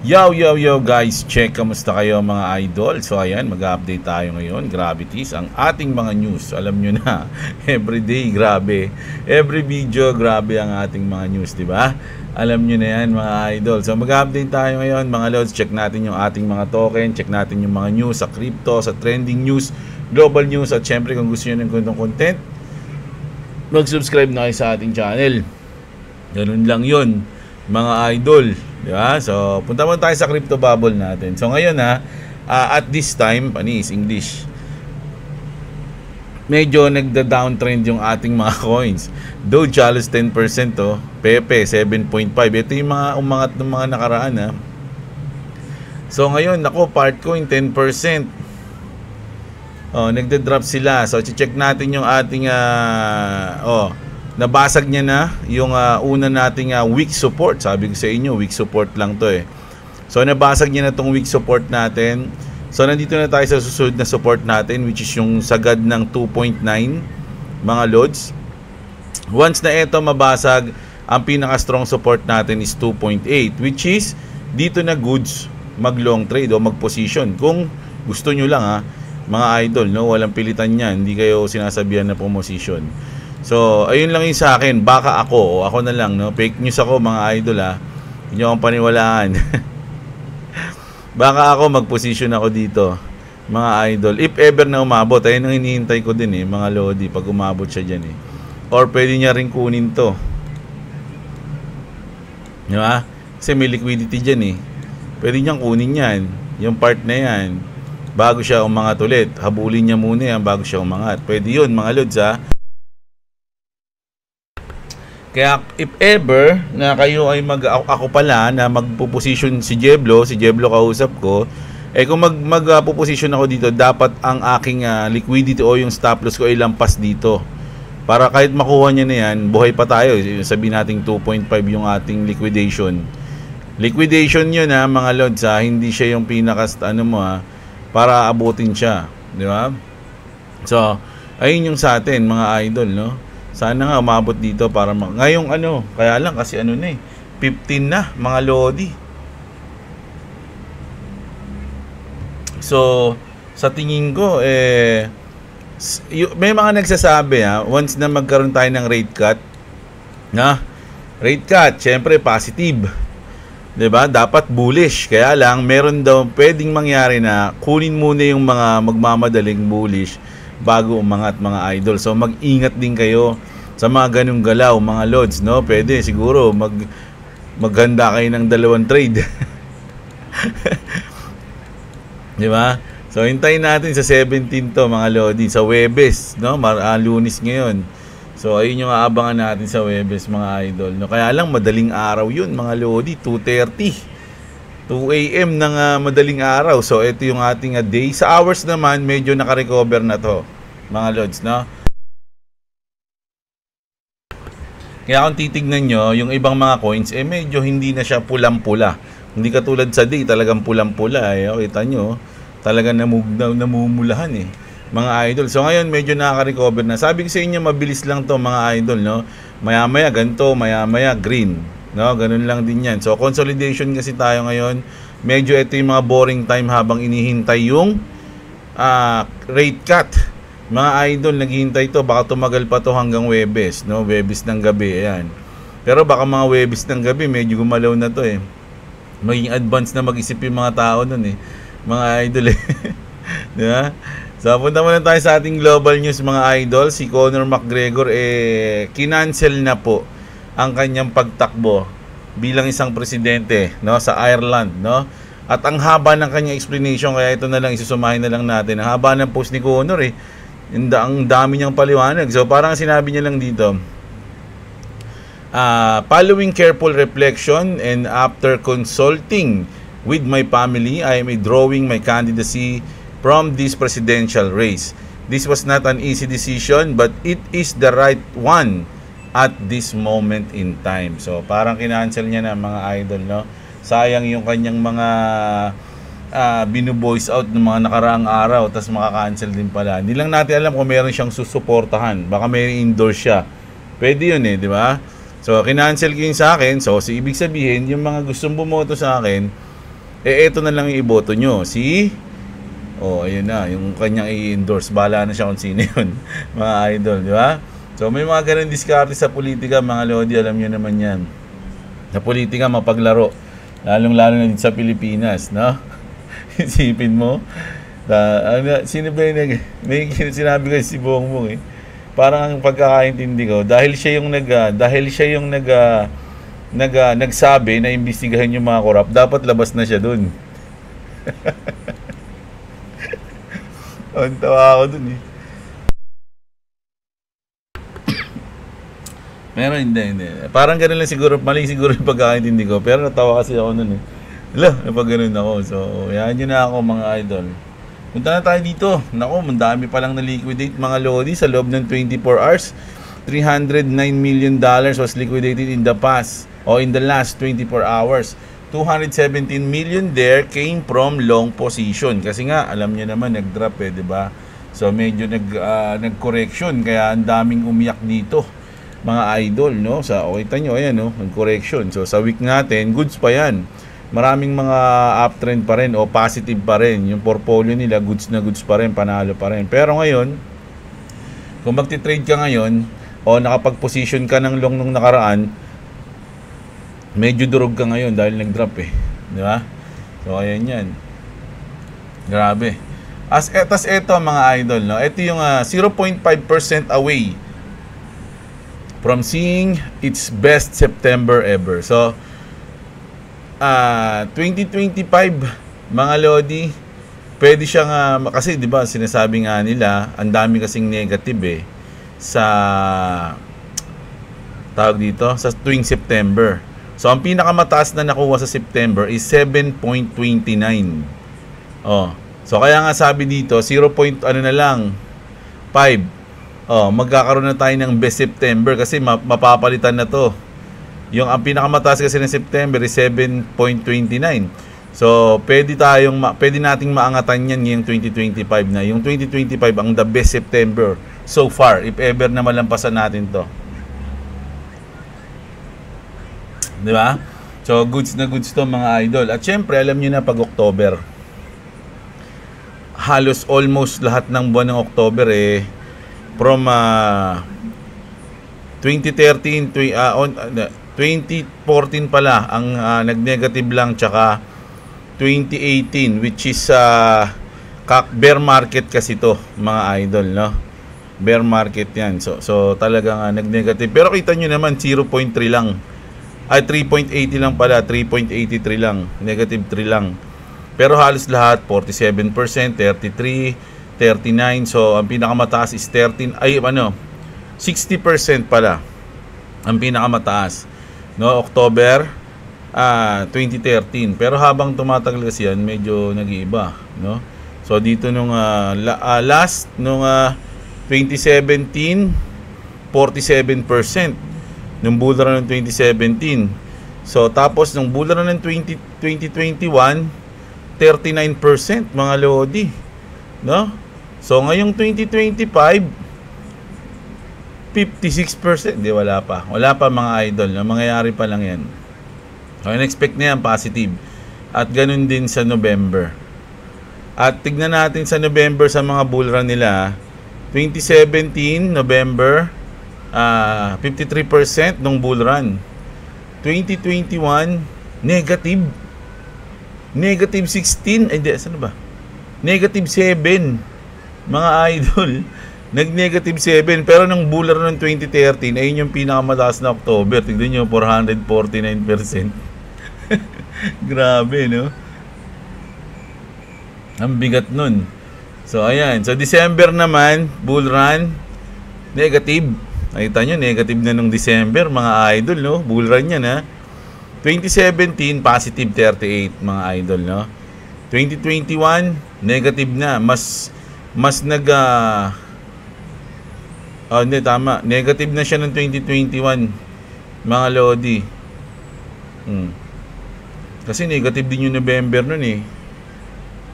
Yo guys, check, kamusta kayo mga idol? So ayan, mag-update tayo ngayon. Gravities, ang ating mga news. Alam nyo na, everyday grabe. Every video grabe ang ating mga news, di ba? Alam nyo na yan mga idol. So mag-update tayo ngayon mga lods. Check natin yung ating mga token. Check natin yung mga news sa crypto, sa trending news, global news. At syempre kung gusto nyo ng ganitong content, mag-subscribe na kayo sa ating channel. Ganun lang yun mga idol, di ba? So punta muna tayo sa crypto bubble natin. So ngayon at this time, panis English, medyo nagda-downtrend yung ating mga coins. Doge halos 10%, Pepe 7.5. Ito yung mga umangat ng mga nakaraan So ngayon, ako, Partcoin 10%. Nagda-drop sila. So check natin yung ating nabasag niya na yung una nating weak support. Sabi ko sa inyo, weak support lang to So nabasag niya na tong weak support natin. So nandito na tayo sa susunod na support natin, which is yung sagad ng 2.9 mga loads. Once na ito mabasag, ang pinaka strong support natin is 2.8, which is dito na goods mag long trade o mag position. Kung gusto nyo lang mga idol, no, walang pilitan yan, hindi kayo sinasabihan na position. So, ayun lang yung sa akin. Baka ako na lang, no? Fake news ako, mga idol, Hindi nyo akong paniwalaan. Baka ako, mag-position ako dito, mga idol. If ever na umabot, ayun ang hinihintay ko din, mga lodi, pag umabot siya dyan, Or pwede niya rin kunin to. Diba? Kasi may liquidity dyan, Pwede niyang kunin yan. Yung part na yan. Bago siya umangat ulit. Habulin niya muna yan bago siya umangat. Pwede yun, mga lods, Kaya if ever na kayo ay ako pala na magpo-position si Jeblo kausap ko, kung magpo-position ako dito, dapat ang aking liquidity o yung stop loss ko ay lampas dito. Para kahit makuha niya na yan, buhay pa tayo. Sabihin natin 2.5 yung ating liquidation. Liquidation yun mga lods, hindi siya yung pinaka para abutin siya, di ba? So, ayun yung sa atin mga idol, no? Sana nga umabot dito para ngayong kaya lang kasi 15 na mga lodi. So sa tingin ko may mga nagsasabi once na magkaroon tayo ng rate cut, rate cut, syempre positive. 'Di ba? Dapat bullish. Kaya lang meron daw pwedeng mangyari na kunin muna yung mga magmamadaling bullish bago umangat mga idol. So mag-ingat din kayo sa mga ganung galaw mga lods, no? Pwede siguro maghanda kayo ng 2 trade. Di ba? So hintayin natin sa 17 to mga lodi, sa Webes, no? Lunes ngayon. So ayun yung aabangan natin sa Webes mga idol, no? Kaya lang madaling araw yun mga lodi, 2:30 2 AM ng madaling araw. So ito yung ating day. Sa hours naman medyo naka-recover na to mga lods, no? Kaya kung titignan nyo, yung ibang mga coins, medyo hindi na siya pulang-pula. Hindi katulad sa day, talagang pulang-pula. Kita nyo, talagang namumulahan mga idol. So ngayon, medyo nakaka-recover na. Sabi ko sa inyo, mabilis lang to mga idol, no? Maya-maya ganito, maya-maya green. No? Ganun lang din yan. So consolidation kasi tayo ngayon. Medyo ito yung mga boring time habang inihintay yung rate cut. Mga idol, naghihintay to, baka tumagal pa to hanggang Webes, no? Webes ng gabi, ayan. Pero baka mga Webes ng gabi, medyo gumalaw na to Maging advance na mag-isip yung mga tao nun mga idol diba? So punta muna tayo sa ating global news mga idol. Si Conor McGregor kinancel na po ang kanyang pagtakbo bilang isang presidente, no, sa Ireland, no? At ang haba ng kanyang explanation, kaya ito na lang, isusumahin na lang natin. Ang haba ng post ni Conor ang dami niyang paliwanag. So parang sinabi niya lang dito, following careful reflection and after consulting with my family, I am withdrawing my candidacy from this presidential race. This was not an easy decision, but it is the right one at this moment in time. So parang kinancel niya na mga idol, no? Sayang yung kanyang mga binu-voice out ng mga nakaraang araw, tapos makaka-cancel din pala. Hindi lang natin alam kung meron siyang susuportahan. Baka may endorse siya. Pwede yun di ba? So, kinancel ko yung sa akin. So, ibig sabihin, yung mga gustong bumoto sa akin, Eto na lang yung iboto nyo. Si ayun na, yung kanyang i-endorse. Bahala na siya kung sino yun. Mga idol, di ba? So may mga ganun diskarte sa politika, mga lodi, alam nyo naman yan. Sa politika, mapaglaro. Lalong-lalo na dito sa Pilipinas, no? Isipin mo. Sino ba yun? May sinabi ko si Bongbong eh. Parang ang pagkakaintindi ko, dahil siya yung nagsabi na imbestigahan yung mga korap, dapat labas na siya dun. Ang tawa ako dun eh. Pero hindi. Parang gano'n lang siguro, mali siguro yung pagkakaintindi ko. Pero natawa kasi ako nun eh. Napag gano'n ako. So, yan yun na ako mga idol. Punta na tayo dito. Naku, mandami palang na-liquidate mga lodi sa loob ng 24 hours. $309 million was liquidated in the past o in the last 24 hours. 217 million there came from long position. Kasi nga, alam niyo naman, nag-drop eh, di ba? So, medyo nag-correction. Kaya ang daming umiyak dito mga idol, no? Sa kita nyo, ayan, no? Nag-correction. So, sa week natin, goods pa yan. Maraming mga uptrend pa rin o positive pa rin. Yung portfolio nila, goods na goods pa rin, panalo pa rin. Pero ngayon, kung magti-trade ka ngayon, o nakapag-position ka ng long nung nakaraan, medyo durog ka ngayon dahil nag-drop eh. Di ba? So, ayan yan. Grabe. Tas ito mga idol, no? Ito yung 0.5% away from seeing its best September ever. So, 2025, mga lodi, pwede siyang, kasi di ba sinasabi nga nila, ang dami kasing negative eh, sa, tawag dito, sa tuwing September. So, ang pinakamataas na nakuha sa September is 7.29. So, kaya nga sabi dito, 0. ano na lang, 5. Magkakaroon na tayo ng best September kasi mapapalitan na to. Ang pinakamataas kasi ng September is 7.29. So, pwede nating maangatan yan ngayong 2025 na. Yung 2025 ang the best September so far, if ever na malampasan natin to. Di ba? So, goods na goods to mga idol. At syempre, alam nyo na pag October, halos almost lahat ng buwan ng October from 2013 2014 pala ang nag-negative lang, tsaka 2018 which is bear market kasi to mga idol, no? Bear market yan. So talagang nag-negative. Pero kita nyo naman 0.3 lang. 3.80 lang pala, 3.83 lang. Negative 3 lang. Pero halos lahat 47%, 33, 39. So ang pinakamataas is 60% pala ang pinakamataas, no? October 2013. Pero habang tumatagal kasi yan, medyo nag-iiba, no? So dito nung last nung 2017, 47% nung bull run ng 2017. So tapos nung bull run ng 2021, 39% mga lodi, no? So ngayong 2025, 56%. Di, wala pa mga idol, no? Mangyayari pa lang yan. So in-expect na yan positive. At ganun din sa November. At tignan natin sa November sa mga bull run nila. 2017 November, 53% nung bull run. 2021 negative 16, hindi, saan ba? Negative 7 mga idol. Nag-negative 7. Pero nung bull run ng 2013, ayun yung pinakamataas na October. Tignan nyo, 449%. Grabe, no? Ang bigat nun. So, ayan. So, December naman, bull run, negative. Nakita nyo, negative na nung December, mga idol, no? Bull run yan, ha? 2017, positive 38, mga idol, no? 2021, negative na. Mas hindi, tama. Negative na siya ng 2021, mga lodi. Kasi negative din yung November nun eh.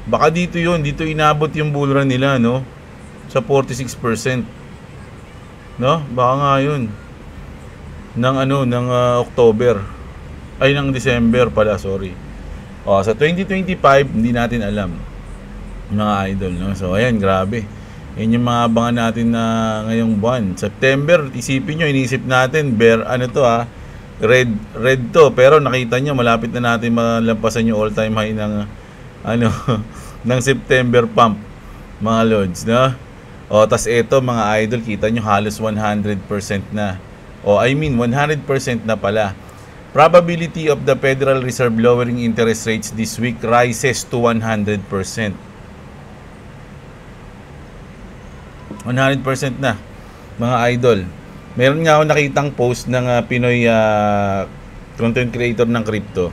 Baka dito yun. Dito inabot yung bull run nila, no? Sa 46%. No? Baka nga yun. Ng October. Ay, ng December pala, sorry. Sa 2025, hindi natin alam, mga idol, no? So, ayan, grabe. Yan yung mga abangan natin na ngayong buwan. September, isipin nyo, inisip natin, red to. Pero nakita nyo, malapit na natin malampasan yung all-time high ng, ng September pump, mga lods, no? Tas ito, mga idol, kita nyo, halos 100% na. 100% na pala. Probability of the Federal Reserve lowering interest rates this week rises to 100%. 100% na, mga idol. Meron nga ako nakitang post ng Pinoy content creator ng crypto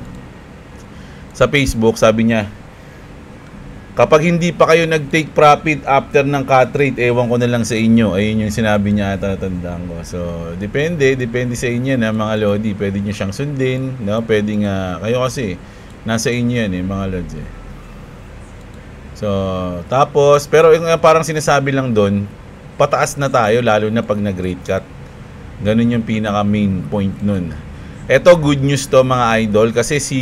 sa Facebook. Sabi niya, kapag hindi pa kayo nag-take profit after ng cut rate, ewan ko na lang sa inyo. Ayun yung sinabi niya, tatandaan ko. So, depende sa inyo na, mga lodi. Pwede nyo siyang sundin, no? Pwede nga, kayo kasi, nasa inyo yan mga lodi. So, tapos, pero yung parang sinasabi lang doon, pataas na tayo, lalo na pag nag-rate cut. Ganun yung pinaka main point nun. Eto, good news to, mga idol, kasi si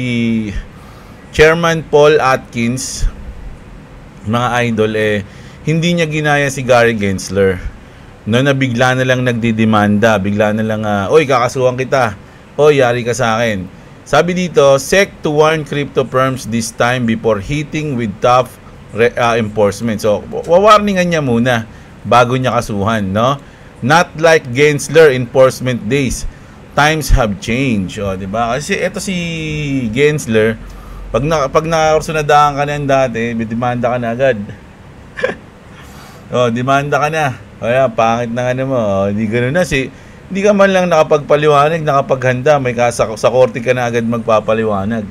Chairman Paul Atkins, mga idol, hindi niya ginaya si Gary Gensler, no, na bigla na lang nagdidemanda, bigla na lang, oy, kakasuhan kita, oy, yari ka sa akin. Sabi dito, SEC to warn crypto firms this time before hitting with tough enforcement. So, wawarningan niya muna bago niya kasuhan, no? Not like Gensler enforcement days. Times have changed, diba? Kasi ito si Gensler, pag nakasunadahan ka na dati, demanda ka na agad. Demanda ka na. Kaya, pangit na mo. Hindi gano'n na. Hindi ka man lang nakapagpaliwanag, nakapaghanda. May sa korte ka na agad magpapaliwanag.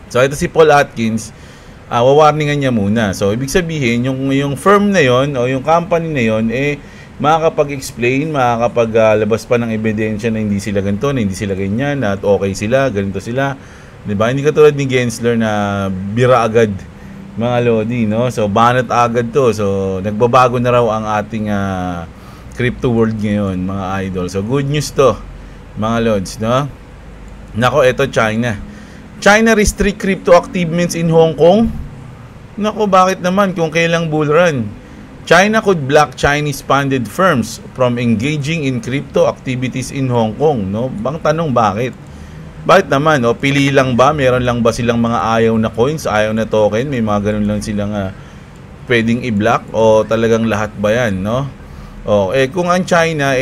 So, ito si Paul Atkins, wawarningan niya muna. So, ibig sabihin, yung firm na yon o yung company na yon, makakapag-explain, makakapaglabas pa ng ebidensya na hindi sila ganito, na hindi sila ganyan, at okay sila, ganito sila. Diba? Hindi katulad ni Gensler na bira agad, mga lodi, no? So, banat agad to. So, nagbabago na raw ang ating crypto world ngayon, mga idol. So, good news to, mga lods, no? Nako, eto China. China restrict crypto activities in Hong Kong? Nako, bakit naman kung kailang bull run? China could block Chinese-funded firms from engaging in crypto activities in Hong Kong, no? Bang tanong, bakit? Bakit naman? Pili lang ba? Meron lang ba silang mga ayaw na coins, ayaw na token? May mga ganun lang silang pwedeng i-block? O talagang lahat ba yan, no? Kung ang China,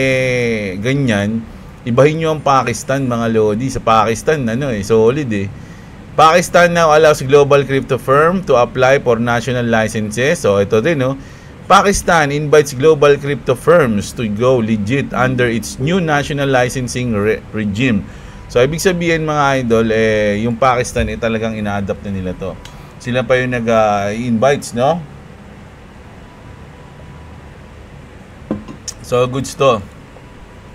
ganyan, ibahin nyo ang Pakistan, mga lodi. Sa Pakistan, solid Pakistan now allows global crypto firm to apply for national licenses. So, ito din, no? Pakistan invites global crypto firms to go legit under its new national licensing regime. So, ibig sabihin, mga idol, yung Pakistan, talagang ina-adapt na nila to. Sila pa yung nag-invites, no? So, goods to.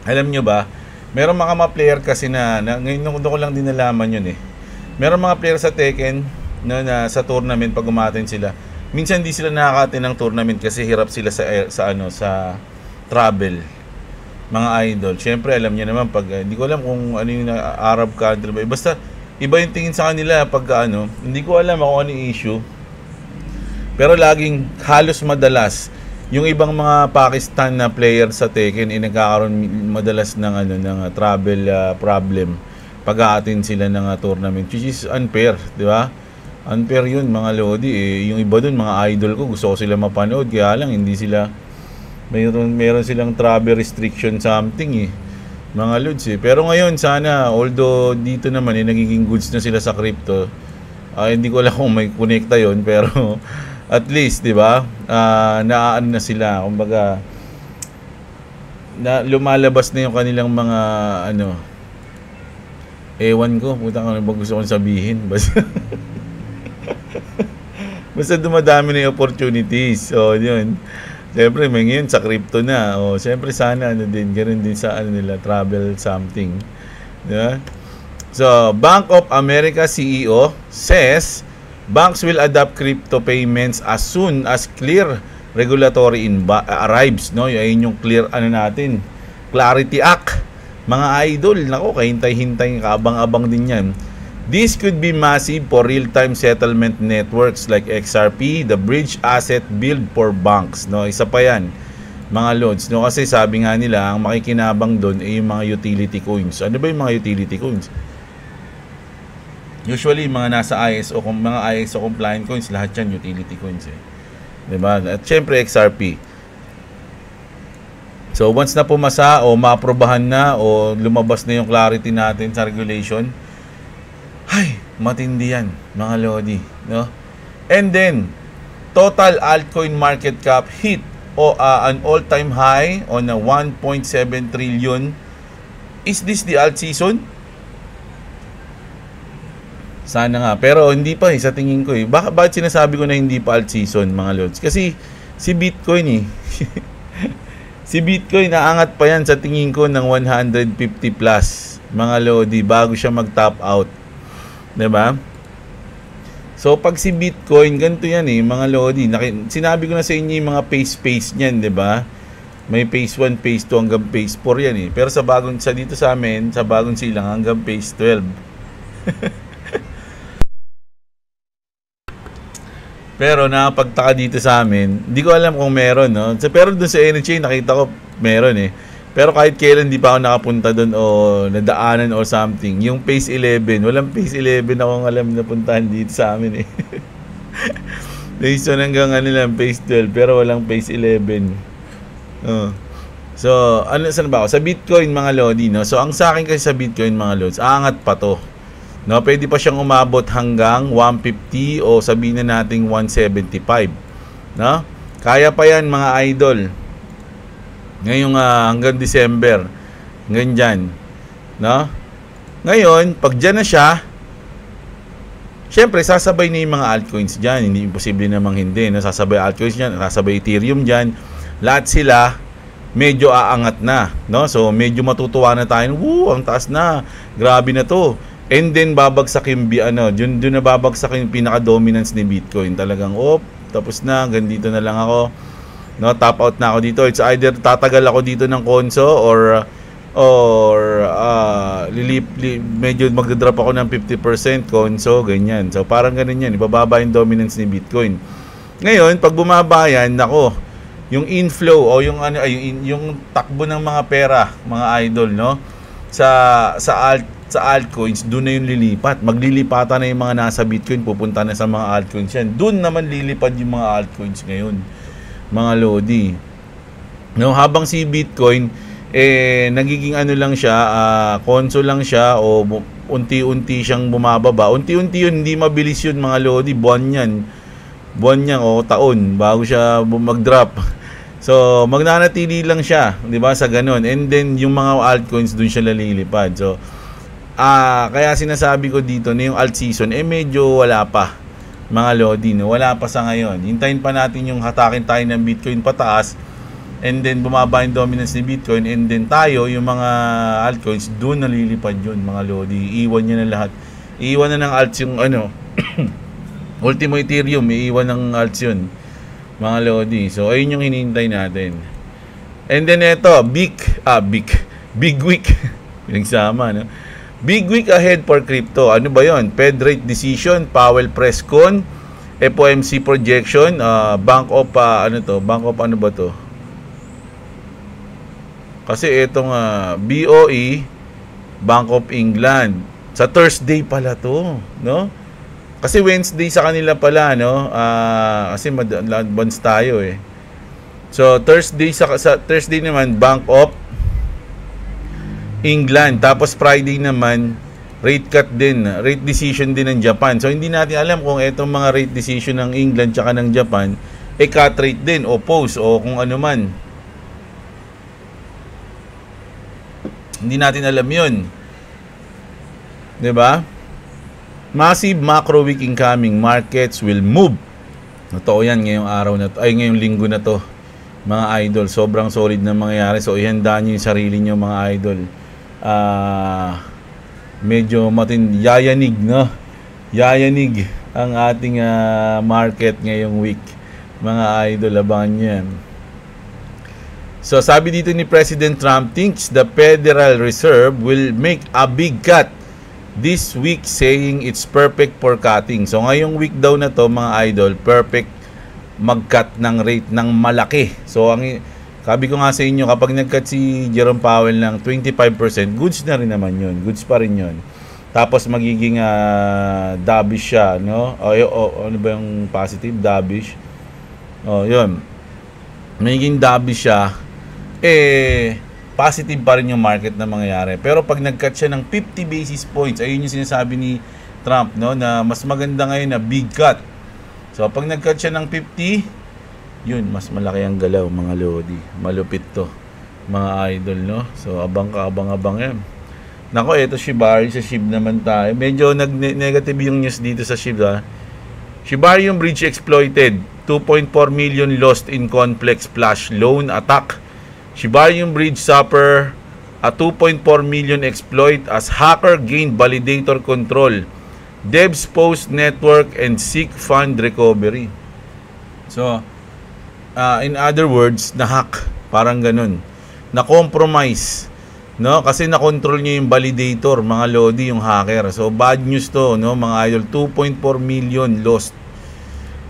Alam nyo ba, meron mga player kasi ngayon ko lang din nalaman yun Meron mga player sa Tekken, no, na sa tournament, pag umaten sila, minsan hindi sila nakaka-attend ng tournament kasi hirap sila sa travel. Mga idol, syempre alam niyo naman pag hindi ko alam kung ano yung Arab country ba. Basta iba yung tingin sa kanila pag hindi ko alam kung ano yung issue. Pero laging halos madalas yung ibang mga Pakistan na player sa Tekken nagkakaroon madalas ng ng travel problem pag aatin sila ng tournament, which is unfair, di ba? Unfair yun, mga lodi. Yung iba dun, mga idol ko, gusto ko sila mapanood, kaya lang hindi sila meron silang travel restriction something mga lods Pero ngayon sana, although dito naman nagiging goods na sila sa crypto, hindi ko alam kung may connecta yon, pero at least, di ba, naan na sila, kumbaga na lumalabas na yung kanilang mga ewan ko, puta ka, ano ba gusto kong sabihin, basta dumadami na yung opportunities. So, yun. Siyempre, may ngayon sa crypto na. Siyempre, sana, ganun din sa, nila, travel something. Diba? So, Bank of America CEO says, banks will adopt crypto payments as soon as clear regulatory arrives. No? Ayun yung clear, natin, Clarity Act. Mga idol, nako, kahintay-hintay, kaabang-abang din yan. This could be massive for real-time settlement networks like XRP, the bridge asset build for banks. No, isa pa yan, mga lods. No, kasi sabi nga nila, ang makikinabang doon ay yung mga utility coins. Ano ba yung mga utility coins? Usually, mga nasa ISO, mga ISO compliant coins, lahat yan utility coins eh. Diba? At syempre, XRP. So, once na pumasa o maaprobahan na o lumabas na yung clarity natin sa regulation, ay, matindi yan, mga lodi, no? And then, total altcoin market cap hit an all-time high on a 1.7 trillion. Is this the alt season? Sana nga. Pero hindi pa sa tingin ko eh. Bakit sinasabi ko na hindi pa alt season, mga lods? Kasi si Bitcoin si Bitcoin naangat pa yan sa tingin ko ng 150 plus, mga lodi, bago siya mag-top out. Diba? So, pag si Bitcoin, ganito yan eh, mga lodi. Sinabi ko na sa inyo yung mga phase niyan, diba? May phase 1, phase 2, hanggang phase 4 yan eh. Pero dito sa amin, sa bagong silang, hanggang phase 12. Pero nakapagtaka dito sa amin, hindi ko alam kung meron, no? Pero dun sa NHA, nakita ko meron eh. Pero kahit kailan di pa ako nakapunta doon o nadaanan or something. Yung phase 11, walang phase 11 akong alam na puntahan dito sa amin eh. Phase 1 hanggang phase 12, pero walang phase 11. So, saan ba ako? Sa Bitcoin, mga lodi, no? So, ang sa akin kasi sa Bitcoin, mga lods, aangat pa to. No, pwede pa siyang umabot hanggang 150 o sabihin na nating 175. No? Kaya pa yan, mga idol. Ngayong hanggang December, ganyan, no? Ngayon, pag dyan na siya, syempre sasabay na yung mga altcoins dyan. Hindi imposible namang hindi, no? Sasabay altcoins dyan, sasabay Ethereum dyan. Lahat sila medyo aangat na, no? So medyo matutuwa na tayo. Woo, ang taas na, grabe na to. And then babagsak yung doon na babagsak yung pinaka-dominance ni Bitcoin. Talagang tapos na, ganito na lang ako. No, top out na ako dito. It's either tatagal ako dito ng konso or medyo mag-drop ako ng 50% konso, ganyan. So parang ganun yan, ibababa yung dominance ni Bitcoin. Ngayon, pag bumaba yan, nako, yung inflow o yung takbo ng mga pera, mga idol, no? Sa altcoins, doon na yung lilipat. Maglilipatan na yung mga nasa Bitcoin, pupunta na sa mga altcoins yan. Doon naman lilipad yung mga altcoins ngayon, mga lodi. No, habang si Bitcoin nagiging lang siya, konso lang siya o unti-unti siyang bumababa. Unti-unti yun, hindi mabilis yun, mga lodi. Buwan yan o taon bago siya mag-drop. So, magnanatili lang siya, 'di ba, sa ganun. And then yung mga altcoins doon siya lalilipad. So, kaya sinasabi ko dito na yung alt season medyo wala pa, mga lodi, no? Wala pa sa ngayon. Hintayin pa natin yung hatakin tayo ng Bitcoin pataas, and then bumaba yung dominance ni Bitcoin, and then tayo, yung mga altcoins, doon nalilipad yun, mga lodi. Iiwan niya na lahat. Iiwan na ng alts yung Ultimo Ethereum, iiwan ng alts yun, mga lodi. So, ayun yung hinihintay natin. And then ito, big week. Pinagsama, no? Big week ahead for crypto. Ano ba yon? Fed rate decision, Powell press con, FOMC projection, Bank of ano ba to? Kasi itong BOE, Bank of England. Sa Thursday pala to, no? Kasi Wednesday sa kanila pala, no? Kasi advance tayo eh. So Thursday sa Thursday naman, Bank of England. Tapos Friday naman, rate decision din ng Japan. So hindi natin alam kung itong mga rate decision ng England tsaka ng Japan cut rate din o pause o kung ano man. Hindi natin alam yun, 'di ba? Massive macro week incoming, markets will move. Totoo yan ngayong araw na to, ngayong linggo na to, mga idol. Sobrang solid na mangyayari. So ihandaan niyo yung sarili niyo, mga idol. Medyo yayanig, no? Yayanig ang ating market ngayong week, mga idol. Abangan nyo yan. So sabi dito ni President Trump, thinks the Federal Reserve will make a big cut this week saying it's perfect for cutting. So ngayong week daw na to mga idol, perfect mag-cut ng rate ng malaki. So sabi ko nga sa inyo, kapag nag-cut si Jerome Powell ng 25%, goods na rin naman yun. Goods pa rin yun. Tapos magiging dovish siya, no? Ano ba yung positive? Dovish. Yun. Magiging dovish siya. Positive pa rin yung market na mangyayari. Pero pag nag-cut siya ng 50 basis points, ayun yung sinasabi ni Trump, no? Na mas maganda ngayon na big cut. So, pag nag-cut siya ng 50, yun, mas malaki ang galaw, mga lodi. Malupit to, mga idol, no? So, abang yan. Nako, eto Shibari, sa SHIB naman tayo. Medyo negative yung news dito sa SHIB, ha? Shibari yung bridge exploited. 2.4 million lost in complex flash loan attack. Shibari yung bridge suffer a 2.4 million exploit as hacker gained validator control. Devs post network and seek fund recovery. So, in other words, na-hack. Parang ganun. Na-compromise. No? Kasi na-control niya yung validator, mga lodi, yung hacker. So, bad news to, no? Mga idol. 2.4 million lost.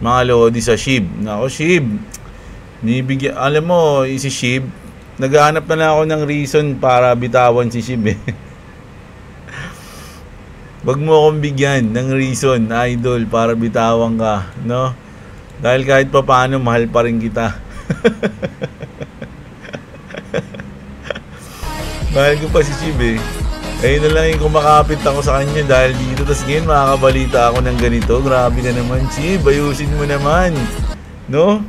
Mga lodi sa SHIB. Nako, SHIB. Alam mo, si SHIB, naghahanap na lang ako ng reason para bitawan si SHIB, eh. Wag mo akong bigyan ng reason, idol, para bitawan ka, no? Dahil kahit pa paano, mahal pa rin kita. Mahal ko pa si SHIB, eh. Ayun na lang yung kumakapit ako sa kanya dahil dito. Tapos ngayon makakabalita ako ng ganito. Grabe na naman, SHIB. Ayusin mo naman, no?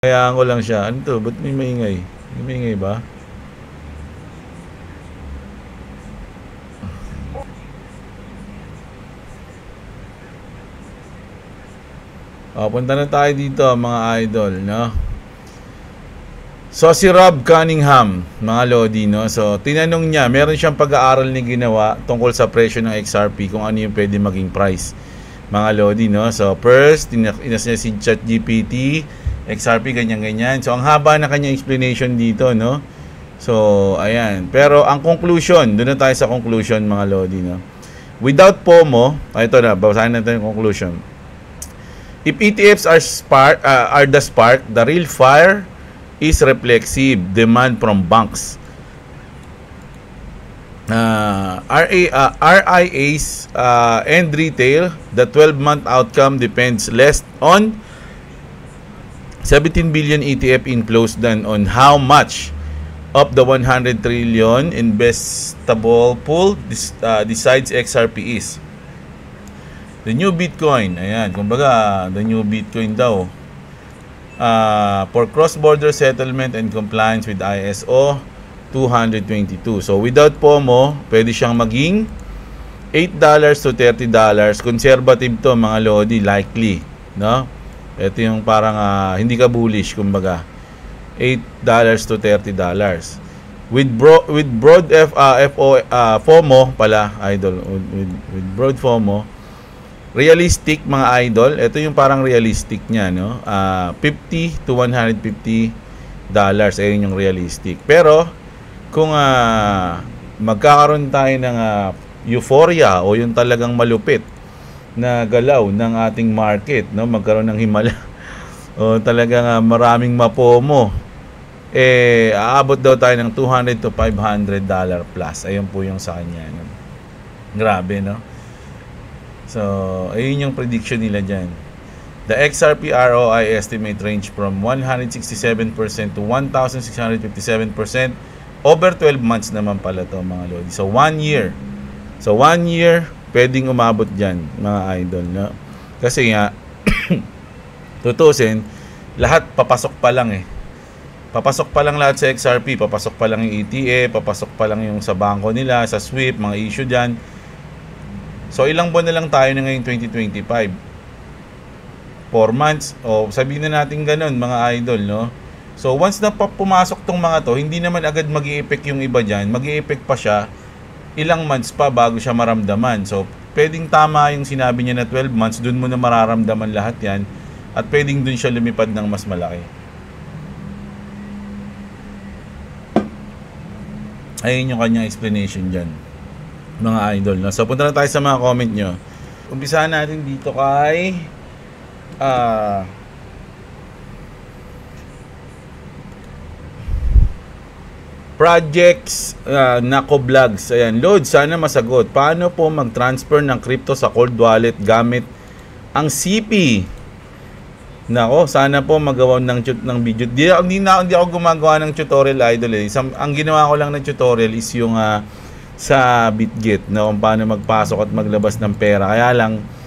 Kayaan ko lang siya. Ano to? Ba't may maingay? May maingay ba? Punta na tayo dito, mga idol, no? So, si Rob Cunningham, mga lodi, no? So, tinanong niya, meron siyang pag-aaral na ginawa tungkol sa presyo ng XRP, kung ano yung pwede maging price, mga lodi, no? So, first, inas niya si ChatGPT, XRP, ganyan-ganyan. So, ang haba na kanyang explanation dito, no? So, ayan. Pero, ang conclusion, doon na tayo sa conclusion, mga lodi, no? Without FOMO, ito na, basahin natin yung conclusion. If ETFs are the spark, the real fire is reflexive demand from banks. RIAs and retail, the 12-month outcome depends less on 17 billion ETF inflows than on how much of the 100 trillion investable pool decides XRP is. The new Bitcoin, ayan, kumbaga, the new Bitcoin daw, for cross-border settlement and compliance with ISO 222. So, without FOMO, pwede siyang maging $8 to $30. Conservative to, mga lodi, likely, no? Ito yung parang hindi ka bullish, kumbaga. $8 to $30. With broad FOMO pala, idol, with broad FOMO, realistic, mga idol, ito yung parang realistic niya, no? $50 to $150. Ayun yung realistic. Pero kung magkakaroon tayo ng euphoria o yung talagang malupit na galaw ng ating market, no? Magkaroon ng himala o talagang maraming mapomo, aabot daw tayo ng $200 to $500 plus. Ayun po yung sa kanya, no? Grabe, no? So, ayun yung prediction nila dyan. The XRP ROI estimate range from 167% to 1,657%. Over 12 months naman pala to mga lodi. So 1 year. So 1 year, pwedeng umabot dyan mga idol. No? Kasi nga, tutusin, lahat papasok pa lang eh. Papasok pa lang lahat sa XRP, papasok pa lang yung ETF, papasok pa lang yung sa bangko nila, sa sweep, mga issue dyan. So ilang buwan na lang tayo na ngayon 2025. 4 months, o sabihin na natin ganun mga idol, no? So once na pumasok tong mga to, hindi naman agad mag-i-effect yung iba dyan, mag-i-effect pa siya, ilang months pa bago siya maramdaman. So pwedeng tama yung sinabi niya na 12 months, dun mo na mararamdaman lahat yan, at pwedeng dun siya lumipad ng mas malaki. Ayun yung kanyang explanation dyan mga idol, no? So punta na tayo sa mga comment nyo. Umpisahan natin dito kay Projects Nako Vlogs. Ayan, Lord, sana masagot. Paano po mag-transfer ng crypto sa cold wallet gamit ang CP? Nako, sana po magawa ng video. Hindi ako gumagawa ng tutorial, idol eh. Ang ginawa ko lang na tutorial is yung sa Bitget, na kung paano magpasok at maglabas ng pera. Kaya lang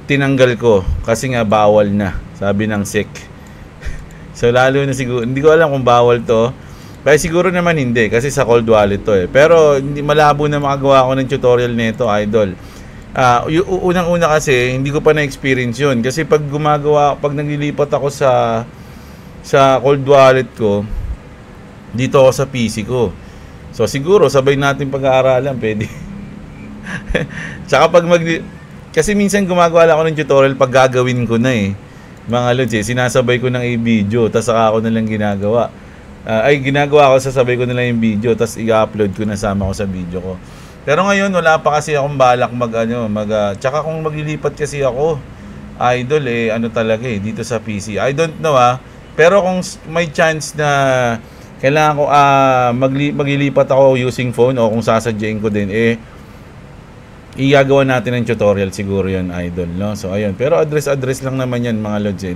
tinanggal ko kasi nga bawal na, sabi ng SEC. So lalo na siguro, hindi ko alam kung bawal to. Kaya siguro naman hindi kasi sa cold wallet to eh. Pero hindi malabo na makagawa ko ng tutorial nito, idol. Unang-una kasi hindi ko pa na-experience 'yun kasi pag naglilipat ako sa cold wallet ko dito ako sa PC ko. So siguro sabay natin pag-aaralan, pwede. Tsaka kasi minsan gumagawa lang ako ng tutorial pag gagawin ko na eh. Mga lods eh, sinasabay ko ng i-video, tapos saka ako na lang ginagawa. Ginagawa ko, sasabay ko na lang yung video, tapos i-upload ko na sama ko sa video ko. Pero ngayon, wala pa kasi akong balak tsaka kung maglilipat kasi ako, idol eh, talaga eh, dito sa PC. I don't know pero kung may chance na kailangan ko, maglilipat ako using phone o kung sasadyain ko din, igagawa natin ng tutorial siguro yun, idol, no? So ayun, pero address lang naman yan mga lods eh.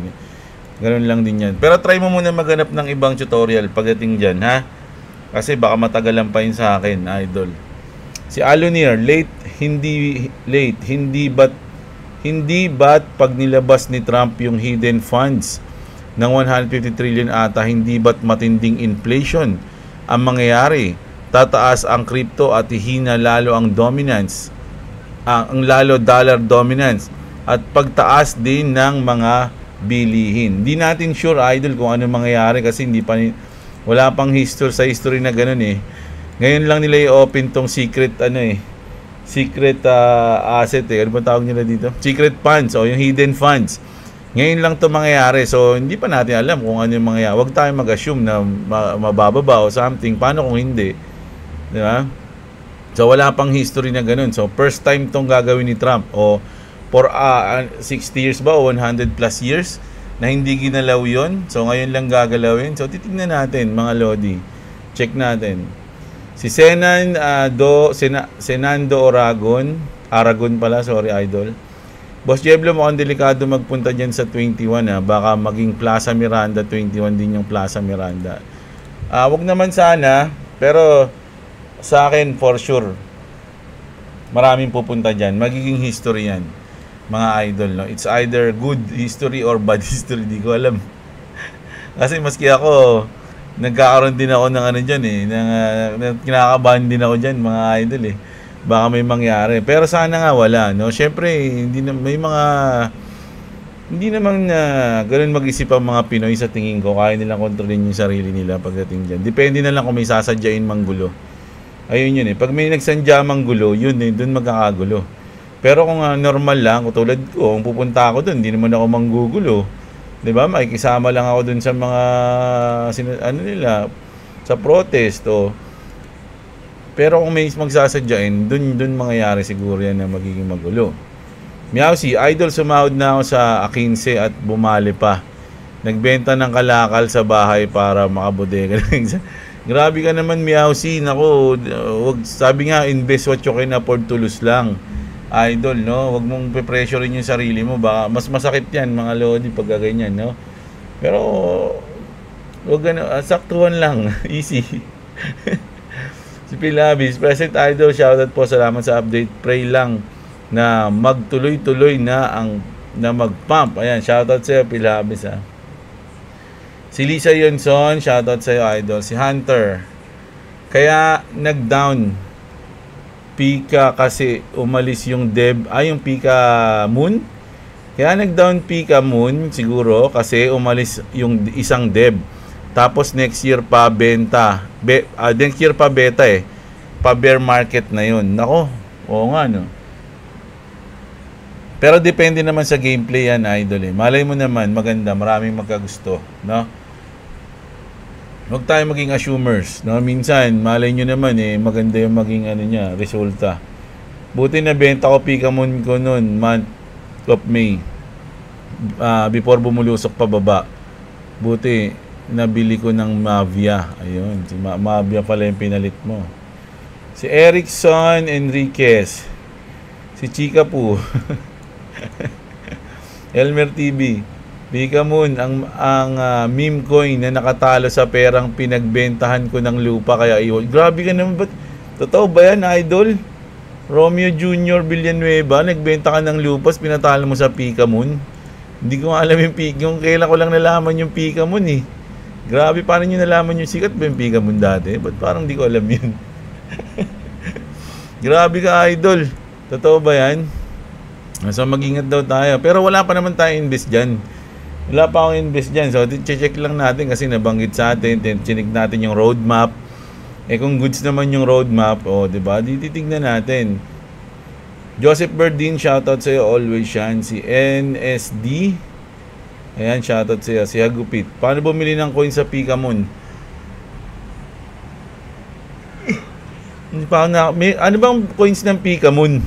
Ganun lang din yan. Pero try mo muna maghanap ng ibang tutorial pagdating dyan, ha? Kasi baka matagalan pa yun sa akin, idol. Si Alunier, hindi ba't pag nilabas ni Trump yung hidden funds ng 150 trillion ata, hindi ba't matinding inflation ang mangyayari? Tataas ang crypto at hihina lalo ang dominance, ang lalo dollar dominance at pagtaas din ng mga bilihin. Hindi natin sure, idol, kung ano mangyayari kasi wala pang history na ganun eh. Ngayon lang nila i-open tong secret secret asset eh. Ano ba tawag nila dito? Secret funds o yung hidden funds. Ngayon lang to mangyayari. So hindi pa natin alam kung ano yung mangyayari. Huwag tayong mag-assume na mabababa o something. Paano kung hindi? Di ba? So wala pang history na ganun. So first time tong gagawin ni Trump o for 60 years ba o 100 plus years na hindi ginalaw yon. So ngayon lang gagalawin. So titingnan natin mga lodi. Check natin. Si Senando Aragon pala, sorry idol. Boss Jeblo, mukhang delikado magpunta dyan sa 21 baka maging Plaza Miranda 21 din yung Plaza Miranda. Wag naman sana, pero sa akin for sure maraming pupunta dyan. Magiging history yan mga idol, no? It's either good history or bad history, di ko alam. Kasi maski ako nagkakaroon din ako ng dyan eh, kinakabahan din ako dyan mga idol eh, baka may mangyari, pero sana nga wala, no? Syempre hindi naman ganun mag-isip ang mga Pinoy sa tingin ko. Kaya nilang kontrolin yung sarili nila pagdating dyan. Depende na lang kung may sasadyain manggulo. Ayun yun eh. Pag may nagsadya manggulo, yun eh, dun magkakagulo. Pero kung normal lang, tulad ko, kung pupunta ako dun, hindi naman ako manggugulo. Diba? Makikisama lang ako dun sa mga, sa protest o. Pero kung may magsasadyain, dun mangyayari siguro yan na magiging magulo. Meowsy, idol, sumahod na ako sa A15 at bumali pa. Nagbenta ng kalakal sa bahay para makabodega. Grabe ka naman, Meowsy. Nako, sabi nga, invest what you can afford to lose lang. idol, no? Huwag mong pe-pressurein yung sarili mo. Baka mas masakit yan, mga lodi, pag ganyan, no? Pero, huwag saktuhan lang. Easy. Si Pilabis, Present Idol, shoutout po. Salamat sa update. Pray lang na magtuloy-tuloy na mag-pump. Ayan, shoutout sa'yo, Pilabis, ha. Si Lisa Yonson, shoutout sa'yo, idol. Si Hunter, kaya nag-down Pika kasi umalis yung yung Pika Moon. Kaya nag-down Pika Moon siguro kasi umalis yung isang Deb. Tapos next year pa benta. Next year pa beta eh. Pa bear market na yun. Nako, oo nga, no. Pero depende naman sa gameplay yan, idol, eh. Malay mo naman, maganda, maraming magkagusto, no? Huwag tayo maging assumers, no? Minsan, malay nyo naman, eh, maganda yung maging resulta. Buti na benta ko Pika Moon ko noon, month of May. Before bumulusok pa baba. Buti, nabili ko ng Mavia. Ayun, si Mavia pala yung pinalit mo. Si Erickson Enriquez. Si Chika po. Elmer TV. Pika Moon, ang meme coin na nakatalo sa perang pinagbentahan ko ng lupa kaya iwan. Grabe ka naman, ba't? Totoo ba yan, idol? Romeo Jr. Villanueva, nagbenta ka ng lupas, pinatalo mo sa Pika Moon. Hindi ko alam yung kailan ko lang nalaman yung Pika Moon, eh. Grabe, paano nyo nalaman yung sikat ba yung Pika Moon dati? Ba't parang di ko alam yun? Grabe ka, idol. Totoo ba yan? So, mag-ingat daw tayo. Pero wala pa naman tayo invest dyan. Wala pa akong invest dyan. So, check lang natin kasi nabanggit sa atin. Chinig natin yung roadmap. Eh, kung goods naman yung roadmap, diba? Titignan natin. Joseph Berdin, shoutout sa'yo. Always yan. Si NSD. Ayan, shoutout sa'yo. Si Hagupit. Paano bumili ng coin sa Pika Moon? Ano bang coins ng Pika Moon?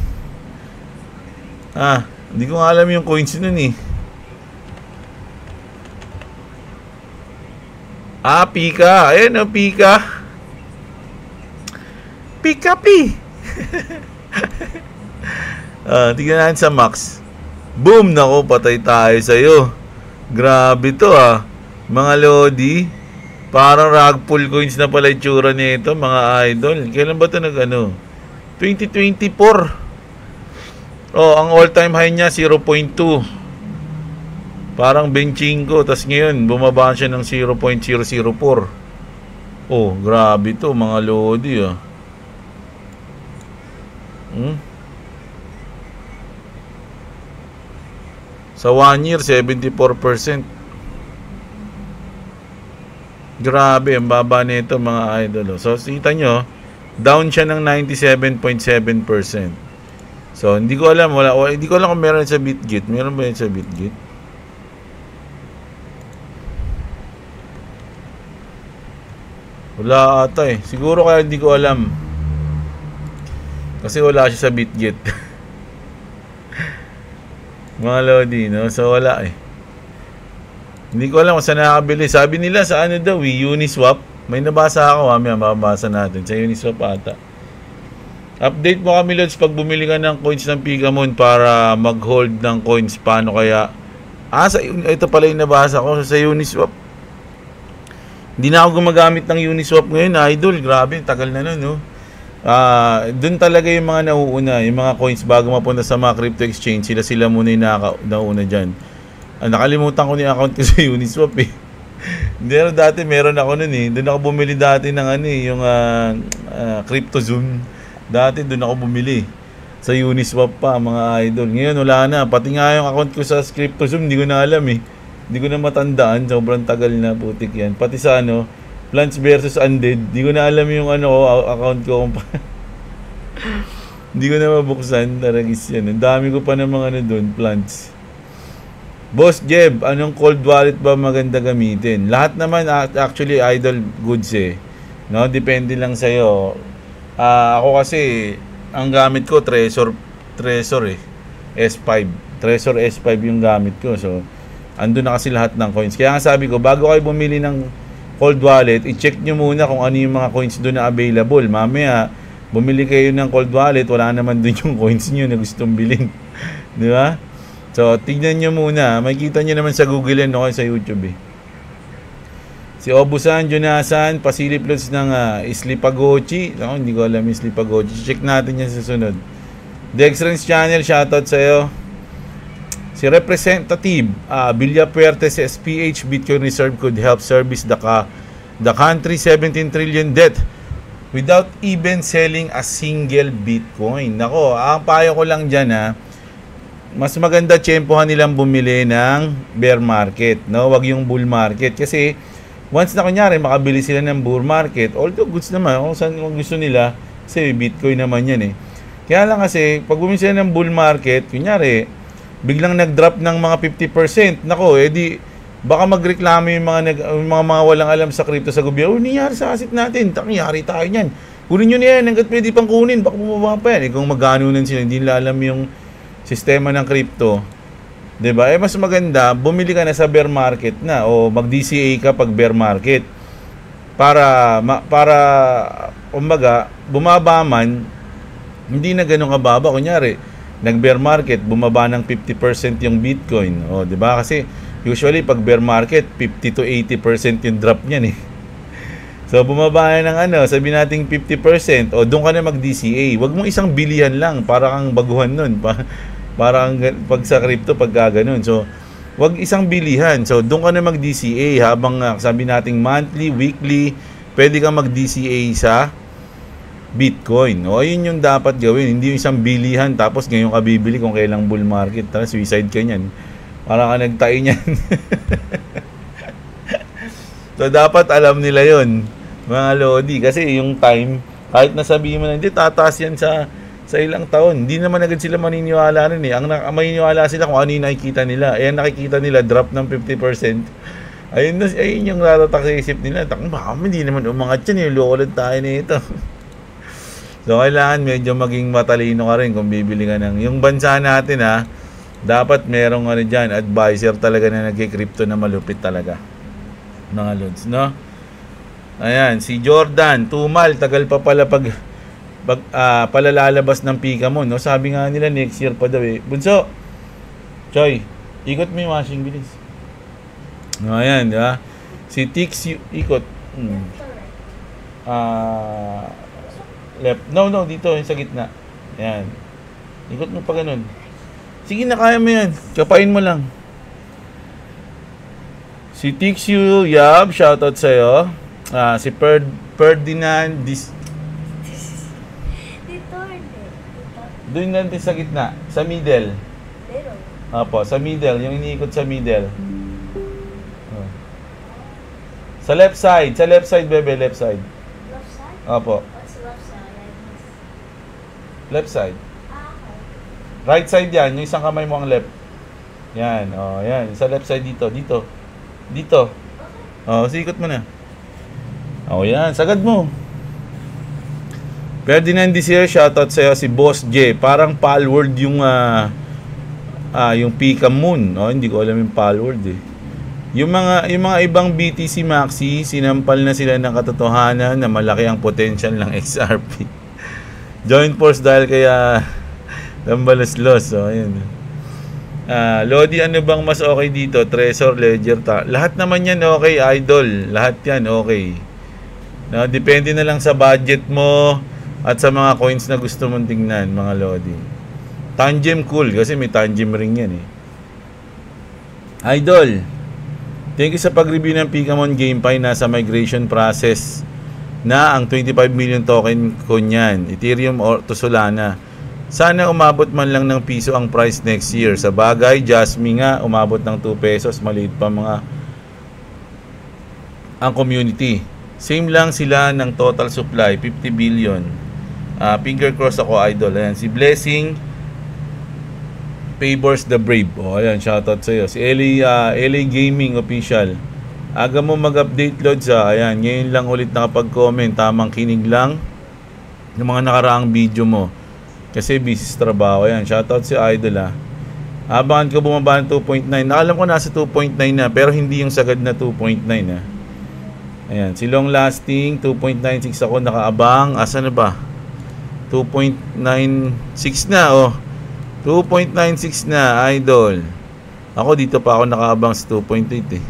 Hindi ko alam yung coins nun, eh. Pika. Ayan o, Pika. Pika P. Tignan natin sa Max. Boom! Nako, patay tayo sa'yo. Grabe to, mga lodi. Parang rag pull coins na pala itsura nito, mga idol. Kailan ba ito 2024. Ang all-time high niya, 0.2. Parang benching ko. Tapos ngayon, bumaba siya ng 0.004. Grabe to, mga lodi, Sa 1 year, 74%. Grabe, ang baba nito, mga idol. So, kita nyo, down siya ng 97.7%. So, hindi ko alam. Hindi ko alam kung meron sa BitGit. Meron ba yun sa BitGit? Wala ata, eh. Siguro kaya hindi ko alam. Kasi wala siya sa BitGit. Mga lodi, no? So, wala, eh. Hindi ko alam kung saan nakabili. Sabi nila sa daw, Uniswap. May nabasa ako, mamaya mababasa natin. Sa Uniswap ata. Update mo kami, Lods, pag bumili ka ng coins ng Pika Moon para mag-hold ng coins. Paano kaya? Ito pala yung nabasa ko sa Uniswap. Hindi na ako gumagamit ng Uniswap ngayon, idol. Grabe, tagal na nun, no? Doon talaga yung mga nauuna, yung mga coins bago mapunta sa mga crypto exchange. Sila muna yung nauna dyan. Nakalimutan ko yung account ko sa Uniswap, eh. Pero dati meron ako nun, eh. Doon ako bumili dati ng yung CryptoZoom. Dati doon ako bumili. Sa Uniswap pa, mga idol. Ngayon, wala na. Pati nga yung account ko sa CryptoZoom, hindi ko na alam, eh. Hindi ko na matandaan. Sobrang tagal na, putik yan. Pati sa Plants versus Undead. Hindi ko na alam yung account ko. Hindi ko na mabuksan. Taragis yan. Ang dami ko pa ng mga doon, Plants. Boss Jeb, anong cold wallet ba maganda gamitin? Lahat naman actually idol goods, eh. No, depende lang sa iyo. Ako kasi ang gamit ko Trezor eh. S5. Trezor S5 yung gamit ko. So, andun na kasi lahat ng coins. Kaya nga sabi ko, bago kayo bumili ng cold wallet, i-check nyo muna kung ano yung mga coins doon na available. Mamaya, bumili kayo ng cold wallet, wala naman dun yung coins nyo na gustong bilhin. Di ba? So, tignan nyo muna. Makikita nyo naman sa Google yan o sa YouTube eh. Si Obusan, Jonasan, pasiliplots ng Islipagochi. Ako, hindi ko alam yung Islipagochi. Check natin yan sa sunod. Dextrans Channel, shoutout sa'yo. Si Representative Villapuertes SPH, Bitcoin Reserve could help service the country 17 trillion debt without even selling a single Bitcoin. Nako, ang payo ko lang dyan mas maganda tsempohan nilang bumili ng bear market, no? Wag yung bull market. Kasi once na kunyari makabili sila ng bull market, although goods naman, kung saan gusto nila, kasi Bitcoin naman yan eh. Kaya lang kasi, pag bumili sila ng bull market, kunyari, biglang nag-drop ng mga 50%, nako, edi, baka magreklamo yung mga walang alam sa crypto sa gobyerno. Nangyari sa asset natin, nangyari tayo niyan. Kunin nyo na yan, hanggat pwede pang kunin, baka bumaba pa yan. Kung magkano sila, hindi nila alam yung sistema ng crypto, 'di ba? Mas maganda bumili ka na sa bear market na o mag-DCA ka pag bear market para kumbaga bumaba man hindi na ganoon kababa. Kunyari nag bear market bumaba ng 50% yung Bitcoin, 'di ba? Kasi usually pag bear market 50 to 80% yung drop niyan eh. So bumaba na ng sabihin nating 50%, o doon ka na mag-DCA. Wag mong isang bilihan lang para kang baguhan nun. Parang pag sa crypto pag ganoon. So wag isang bilihan. So doon ka na mag-DCA habang sabi nating monthly, weekly, pwede kang mag-DCA sa Bitcoin. O yun yung dapat gawin. Hindi yung isang bilihan tapos ngayon ka bibili kung kailang bull market. Tara, suicide ka niyan. Parang ka nagtayo niyan. So dapat alam nila yon, mga lodi, kasi yung time kahit nasabihin mo na hindi tataas yan sa ilang taon, hindi naman agad sila maniniwala rin eh. Ang maniniwala sila kung ano yung nakikita nila. Nakikita nila drop ng 50%. Ayun yung natatak sa isip nila. Baka hindi naman umangat yan, yung loko lang tayo na ito. So kailangan medyo maging matalino ka rin kung bibili ka ng yung bansa natin dapat merong dyan, advisor talaga na nagki-crypto na malupit talaga, mga lods, no? Ayan, si Jordan, tumal, tagal pa pala palalalabas ng pika mo, no? Sabi nga nila next year pa daw eh. Bunso, Choy, ikot mo yung washing bilis. No, ayan, di ba? Si Tix, ikot. Left. No, dito, yung sa gitna. Ayan. Ikot mo pa ganun. Sige na, kaya mo yan. Kapain mo lang. Si Tixu Yab, shoutout sa'yo. Si Ferdinand doon natin sa gitna, sa middle. Opo, sa middle, yung iniikot sa middle. Sa left side, bebe, left side. Left side? Opo. What's left side? Left side. Okay. Right side yan, yung isang kamay mo ang left. Yan, yan. Sa left side dito. Sikot mo na. Yan, sagad mo. Ferdinand Desir, shoutout sa'yo. Si Boss J, parang Palworld yung Pika Moon. Hindi ko alam yung Palworld eh. Yung mga ibang BTC Maxi, sinampal na sila ng katotohanan na malaki ang potential ng XRP. Joint force dahil kaya lambalos-los. Ayun. Lodi, ano bang mas okay dito? Trezor, Ledger, lahat naman yan okay, idol. Lahat yan okay. Depende na lang sa budget mo at sa mga coins na gusto mong tingnan, mga lodi. Tangem cool kasi may Tangem ring yan eh. Idol, thank you sa pag-review ng Pikamon GameFi. Nasa migration process na ang 25 million token ko niyan, Ethereum or to Solana. Sana umabot man lang ng piso ang price next year. Sa bagay, Jasmine nga umabot ng 2 pesos, maliit pa ang community. Same lang sila ng total supply, 50 billion. Finger cross ako, idol. Ayan, si Blessing Favors the Brave. Ayan, shoutout sa iyo. Si LA Gaming Official. Aga mo mag-update, Lods. Ayan, ngayon lang ulit nakapag-comment. Tamang kinig lang yung mga nakaraang video mo. Kasi busy sa trabaho. Ayan, shoutout si idol. Abangan ko bumaba ng 2.9. Nakalam ko nasa 2.9 na, pero hindi yung sagad na 2.9 Ayan, si Long Lasting 2.96 ako nakaabang. Asa na ba? 2.96 na, oh. 2.96 na, idol. Ako dito pa ako nakaabang sa 2.8 eh.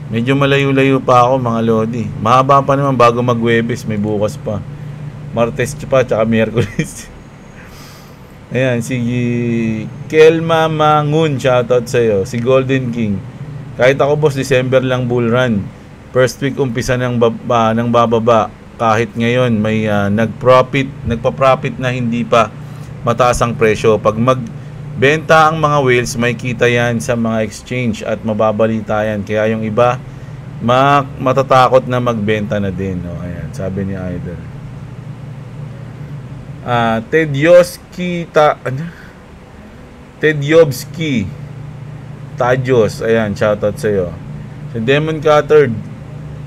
Medyo malayo-layo pa ako, mga lodi. Mahaba pa naman bago mag-Webes, may bukas pa. Martes pa, tsaka Miyerkules. Ayan, si Kelma Mangun, shoutout sa'yo. Si Golden King. Kahit ako, boss, December lang bull run. First week umpisa ng bababa. Kahit ngayon may nagpa-profit na hindi pa mataas ang presyo. Pag magbenta ang mga whales, may kita yan sa mga exchange at mababalita yan. Kaya yung iba, matatakot na magbenta na din. O, ayan, sabi ni Idol. Tedjovski Tajos, ayan, shoutout sa'yo. Si Demon Cutter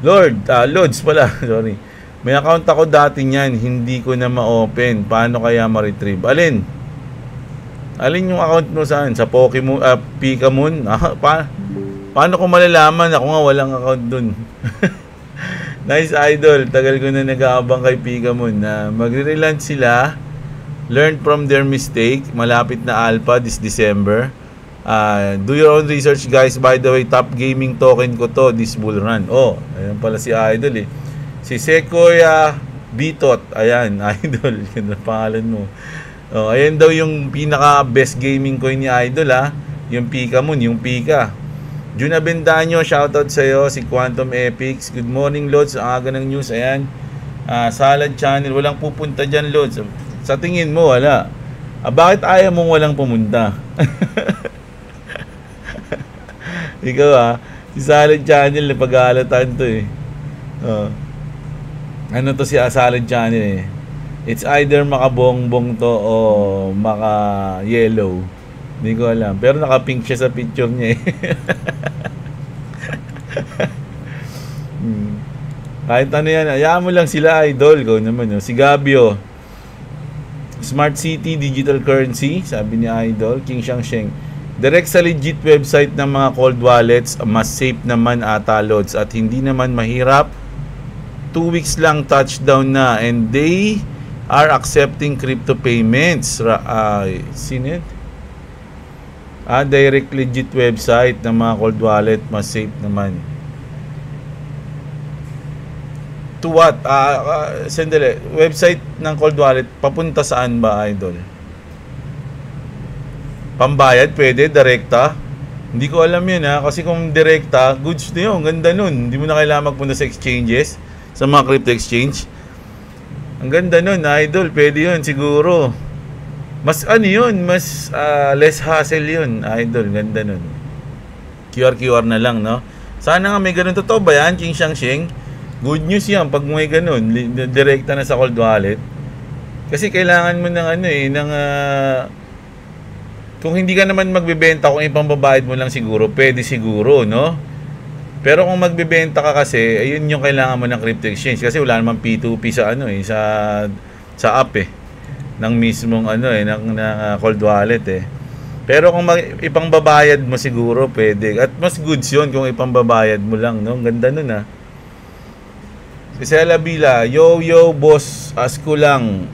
Lods pala, sorry. May account ako dati niyan, hindi ko na ma-open. Paano kaya ma-retrieve? Alin yung account mo saan? Sa Pokemon, Pikamoon? Paano ko malalaman? Ako nga walang account dun. Nice, idol. Tagal ko na nag-aabang kay Pikamoon na magre-relaunch sila. Learn from their mistake. Malapit na alpha this December. Do your own research, guys. By the way, top gaming token ko to this bull run. Oh, ayan pala si idol eh. Si Sequoia Bitot. Ayan, idol. Yan ang pangalan mo. Oh, ayan daw yung pinaka best gaming coin ni idol ha. Yung Pikamoon, yung Pika. Jun Abendaño, shoutout sa'yo. Si Quantum Epics. Good morning, Lods. Ang aga ng news. Ayan. Salad Channel. Walang pupunta dyan, Lods. Sa tingin mo, wala. Bakit ayaw mong walang pumunta? Ikaw si Salad Channel, pag-aalatan to eh. Ano to si Salad Channel eh. It's either makabongbong to o maka-yellow. Hindi ko alam. Pero naka-pink siya sa picture niya eh. Kahit ano yan, hayaan mo lang sila, idol ko naman. No? Si Gabio. Smart City Digital Currency, sabi ni Idol. King Shangsheng. Direct sa legit website ng mga cold wallets, mas safe naman ata, Lods. At hindi naman mahirap. 2 weeks lang touchdown na. And they are accepting crypto payments. Sinit? Direct legit website ng mga cold wallet, mas safe naman. To what? Sandali. Website ng cold wallet, papunta saan ba, idol? Pambayad, pwede, direkta. Hindi ko alam yun kasi kung direkta, goods na yun, ganda nun. Hindi mo na kailangan magpunta sa exchanges, sa mga crypto exchange. Ang ganda nun, idol, pwede yun siguro. Mas yun, mas less hassle yun, idol, ganda nun. QR na lang, no? Sana nga may ganun. Totoo ba yan, King Shangsheng? Good news yan pag may ganun, direkta na sa cold wallet. Kasi kailangan mo ng kung hindi ka naman magbebenta, kung ipambabayad mo lang siguro, pwede siguro, no? Pero kung magbebenta ka kasi, ayun yung kailangan mo ng crypto exchange kasi wala namang P2P sa sa app eh ng mismong ng cold wallet eh. Pero kung ipangbabayad mo siguro pwede. At mas goods 'yun kung ipambabayad mo lang, no? Ganda nun Si Sela Bila, yo boss, ask ko lang,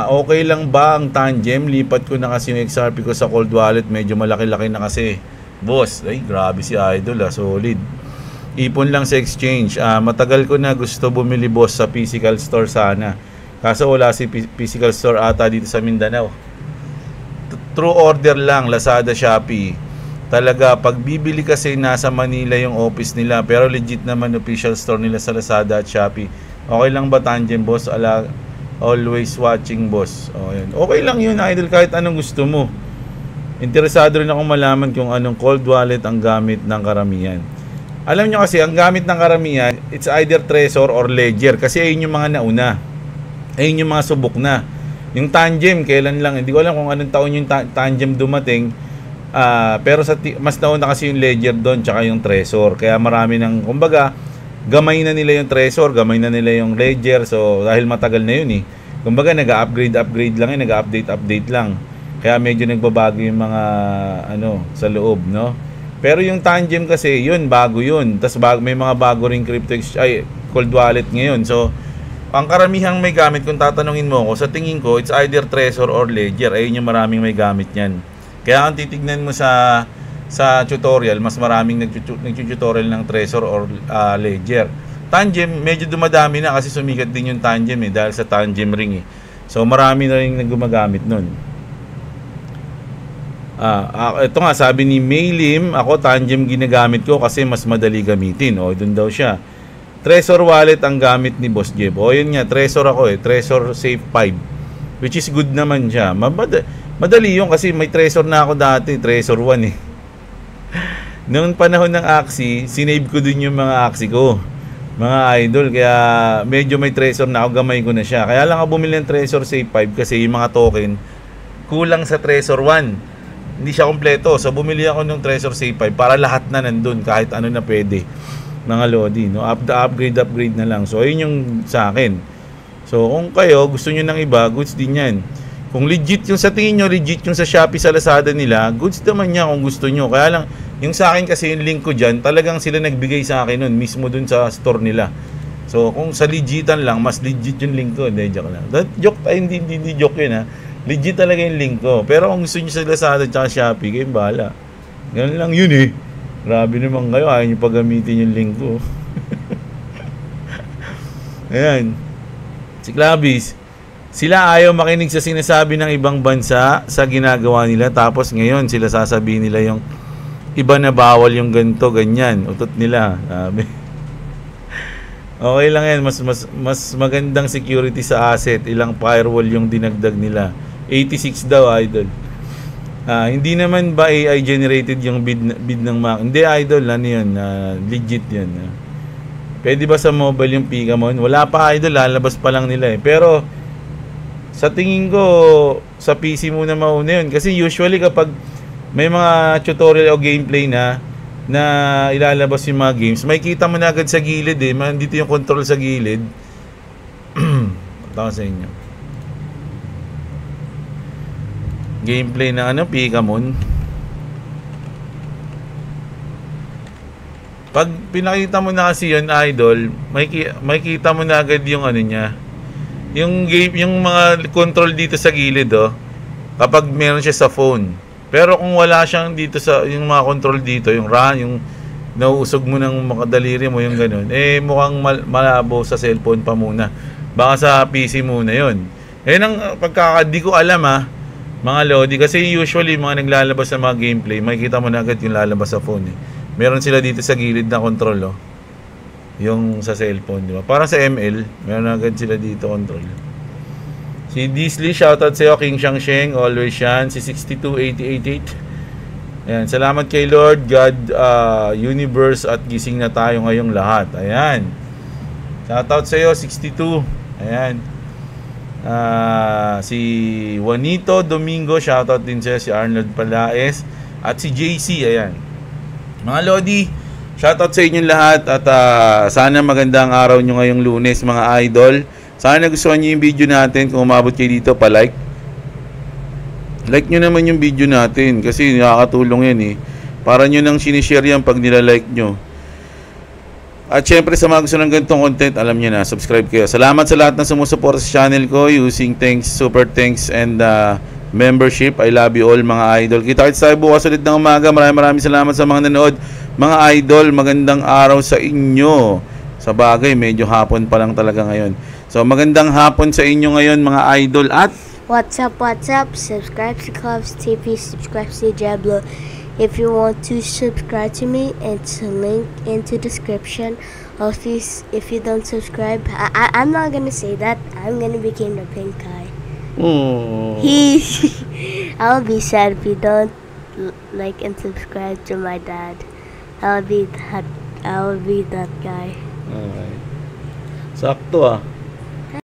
okay lang ba ang Tangem? Lipat ko na kasi yung XRP ko sa cold wallet, medyo malaki-laki na kasi. Boss, ay grabe si Idol solid. Ipon lang sa exchange. Matagal ko na gusto bumili, boss, sa physical store sana. Kaso wala si physical store ata dito sa Mindanao. True order lang, Lazada, Shopee. Talaga, pag bibili kasi nasa Manila yung office nila, pero legit naman official store nila sa Lazada at Shopee. Okay lang ba, Tangem, boss? Always watching, boss. Yun. Okay lang yun, idol, kahit anong gusto mo. Interesado rin akong malaman kung anong cold wallet ang gamit ng karamihan. Alam nyo kasi, ang gamit ng karamihan, it's either Trezor or Ledger. Kasi ayun yung mga nauna. Ayun yung mga subok na. Yung Tangem, kailan lang, hindi ko alam kung anong taon yung Tangem dumating. Pero mas nauna kasi yung Ledger doon, tsaka yung Trezor. Kaya marami ng, kumbaga, gamay na nila yung Trezor, gamay na nila yung Ledger. So, dahil matagal na yun kumbaga, nag-upgrade lang nag-update lang. Kaya medyo nagbabago yung mga, sa loob, no? Pero yung Tangem kasi, yun, bago yun. Tapos may mga bago ring cold wallet ngayon. So, ang karamihang may gamit, kung tatanungin mo ako, sa tingin ko, it's either Trezor or Ledger. Ayun yung maraming may gamit yan. Kaya kung titignan mo sa tutorial, mas maraming nag-tutorial ng Trezor or Ledger. Tangem, medyo dumadami na kasi sumikat din yung Tangem dahil sa Tangem ring So marami na rin gumagamit nun. Ito nga, sabi ni Maylim, ako Tangem ginagamit ko kasi mas madali gamitin. O, dun daw siya. Trezor wallet ang gamit ni Boss Jeb. O, yun nga, Trezor ako Trezor Safe 5. Which is good naman siya. Madali yun kasi may Trezor na ako dati. Trezor 1 Noong panahon ng Axie, sinave ko dun yung mga Axie ko. Mga idol. Kaya medyo may Trezor na ako. Gamay ko na siya. Kaya lang ako bumili ng Trezor Safe 5 kasi yung mga token kulang sa Trezor 1. Hindi siya kompleto. So bumili ako ng Trezor Safe 5 para lahat na nandun. Kahit ano na pwede. Mga Lodi, no? Upgrade na lang. So, ayun yung sa akin. So, kung kayo, gusto nyo ng iba, goods din yan. Kung legit yung sa tingin nyo, legit yung sa Shopee, sa Lazada nila, goods naman niya kung gusto nyo. Kaya lang, yung sa akin kasi yung link ko dyan, talagang sila nagbigay sa akin nun, mismo dun sa store nila. So, kung sa legitan lang, mas legit yung link ko. Hindi, joke lang. Hindi joke yun, ha. Legit talaga yung link ko. Pero kung gusto nyo sa Lazada at Shopee, kayong bahala. Ganun lang yun, Grabe naman kayo, ayaw nyo pagamitin yung link ko. Ayan. Si Clavis, sila ayaw makinig sa sinasabi ng ibang bansa sa ginagawa nila, tapos ngayon sila sasabihin nila yung iba na bawal yung ganito, ganyan. Utot nila. Sabi. Okay lang yan, mas magandang security sa asset. Ilang firewall yung dinagdag nila. 86 daw, idol. Hindi naman ba AI generated yung bid ng Mac? Hindi, idol, ano yun, legit yun. Pwede ba sa mobile yung Pikamon? Wala pa, idol, lalabas pa lang nila Pero sa tingin ko, sa PC muna mauna yun. Kasi usually kapag may mga tutorial o gameplay na ilalabas yung mga games, may kita mo na agad sa gilid dito yung control sa gilid. Tama sa inyo. Gameplay ng Pikamon. Pag pinakita mo na kasi yun, idol, may kita mo na agad yung niya. Yung game, yung mga control dito sa gilid, kapag meron siya sa phone. Pero kung wala siyang dito sa yung mga control dito, yung yung nauusog mo ng makadaliri mo, yung ganun, mukhang malabo sa cellphone pa muna. Baka sa PC muna yun. Ang di ko alam mga Lodi, kasi usually mga naglalabas sa mga gameplay, makikita mo na agad yung lalabas sa phone Meron sila dito sa gilid na control yung sa cellphone, di ba? Parang sa ML, meron na agad sila dito control. Si Disley, shoutout sa'yo. King Shangsheng, always yan. Si 62888. Ayan, salamat kay Lord God, Universe, at gising na tayo ngayong lahat. Ayan, shoutout sa'yo, 62. Ayan. Si Juanito Domingo, shoutout din siya. Si Arnold Palaes at si JC. Ayan, mga Lodi, shoutout sa inyong lahat. At sana magandang araw nyo ngayong Lunes, mga idol. Sana nagustuhan nyo yung video natin. Kung umabot kayo dito, like nyo naman yung video natin kasi nakakatulong yan para nyo nang sinishare yan pag nila-like nyo. At syempre sa mga gusto ng ganitong content, alam nyo na, subscribe kayo. Salamat sa lahat na sumusuporta sa channel ko using thanks, super thanks, and membership. I love you all, mga idol. Kita-kits tayo bukas ulit ng umaga. Maraming salamat sa mga nanood. Mga idol, magandang araw sa inyo. Sa bagay, medyo hapon pa lang talaga ngayon. So magandang hapon sa inyo ngayon, mga idol. At What's up? Subscribe to Clubs TV, subscribe to Jablo. If you want to subscribe to me, it's a link into description. Also, if you don't subscribe, I'm not gonna say that. I'm gonna become the pink guy. I'll be sad if you don't like and subscribe to my dad. I'll be that guy. okay. Sakto